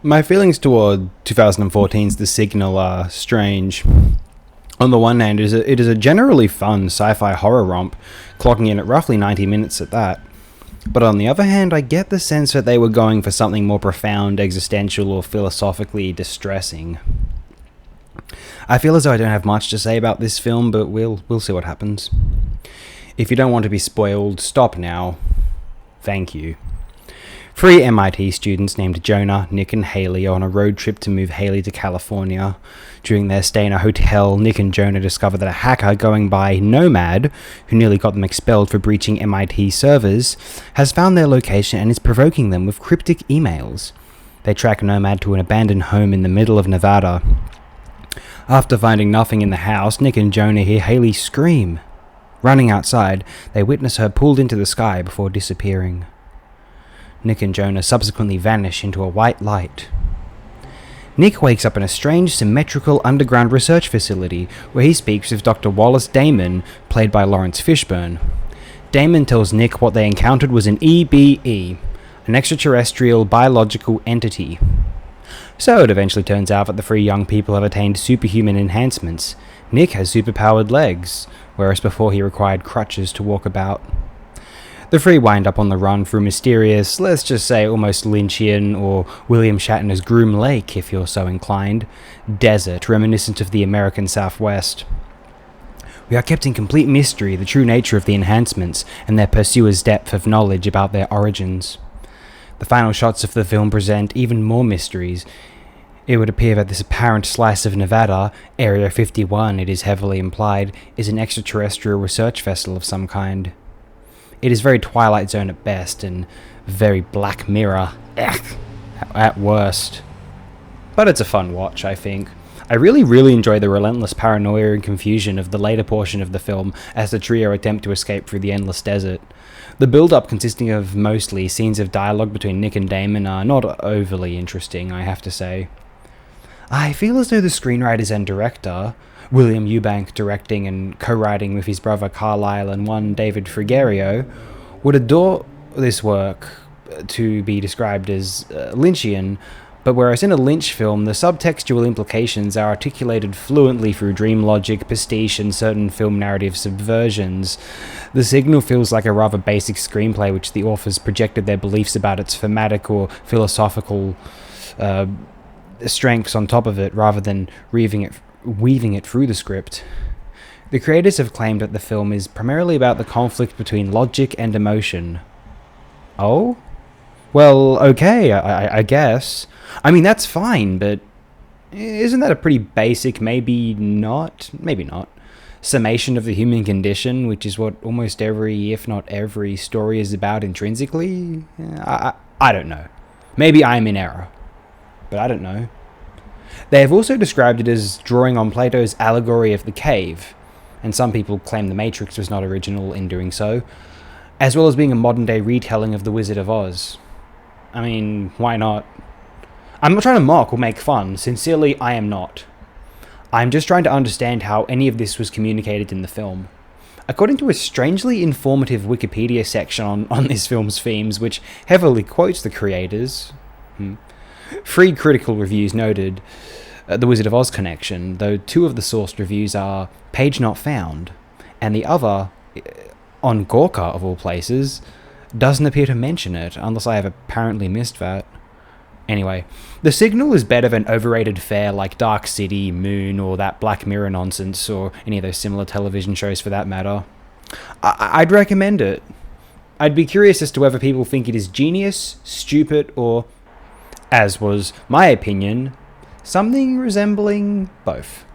My feelings toward 2014's The Signal are strange. On the one hand, it is a generally fun sci-fi horror romp, clocking in at roughly 90 minutes at that. But on the other hand, I get the sense that they were going for something more profound, existential, or philosophically distressing. I feel as though I don't have much to say about this film, but we'll see what happens. If you don't want to be spoiled, stop now. Thank you. Three MIT students named Jonah, Nick, and Haley are on a road trip to move Haley to California. During their stay in a hotel, Nick and Jonah discover that a hacker going by Nomad, who nearly got them expelled for breaching MIT servers, has found their location and is provoking them with cryptic emails. They track Nomad to an abandoned home in the middle of Nevada. After finding nothing in the house, Nick and Jonah hear Haley scream. Running outside, they witness her pulled into the sky before disappearing. Nick and Jonah subsequently vanish into a white light. Nick wakes up in a strange, symmetrical underground research facility where he speaks with Dr. Wallace Damon, played by Lawrence Fishburne. Damon tells Nick what they encountered was an EBE, an extraterrestrial biological entity. So it eventually turns out that the three young people have attained superhuman enhancements. Nick has superpowered legs, whereas before he required crutches to walk about. The three wind up on the run through mysterious, let's just say almost Lynchian or William Shatner's Groom Lake, if you're so inclined, desert reminiscent of the American Southwest. We are kept in complete mystery the true nature of the enhancements and their pursuers' depth of knowledge about their origins. The final shots of the film present even more mysteries. It would appear that this apparent slice of Nevada, Area 51 it is heavily implied, is an extraterrestrial research vessel of some kind. It is very Twilight Zone at best, and very Black Mirror at worst. But it's a fun watch, I think. I really enjoy the relentless paranoia and confusion of the later portion of the film as the trio attempt to escape through the endless desert. The build-up, consisting of mostly scenes of dialogue between Nick and Damon, are not overly interesting, I have to say. I feel as though the screenwriters and director, William Eubank directing and co-writing with his brother Carlisle and one David Frigerio, would adore this work to be described as Lynchian, but whereas in a Lynch film, the subtextual implications are articulated fluently through dream logic, pastiche, and certain film narrative subversions, The Signal feels like a rather basic screenplay which the authors projected their beliefs about its thematic or philosophical strengths on top of it, rather than weaving it through the script. The creators have claimed that the film is primarily about the conflict between logic and emotion. Oh? Well, okay, I guess. I mean, that's fine, but isn't that a pretty basic, maybe not, summation of the human condition, which is what almost every, if not every, story is about intrinsically? I don't know. Maybe I'm in error, but I don't know. They have also described it as drawing on Plato's allegory of the cave, and some people claim The Matrix was not original in doing so, as well as being a modern-day retelling of The Wizard of Oz. I mean, why not? I'm not trying to mock or make fun. Sincerely, I am not. I'm just trying to understand how any of this was communicated in the film. According to a strangely informative Wikipedia section on this film's themes, which heavily quotes the creators, 3 critical reviews noted The Wizard of Oz connection, though 2 of the sourced reviews are page not found, and the other, on Gorka of all places, doesn't appear to mention it, unless I have apparently missed that. Anyway, The Signal is better than overrated fare like Dark City, Moon, or that Black Mirror nonsense, or any of those similar television shows for that matter. I'd recommend it. I'd be curious as to whether people think it is genius, stupid, or, as was my opinion, something resembling both.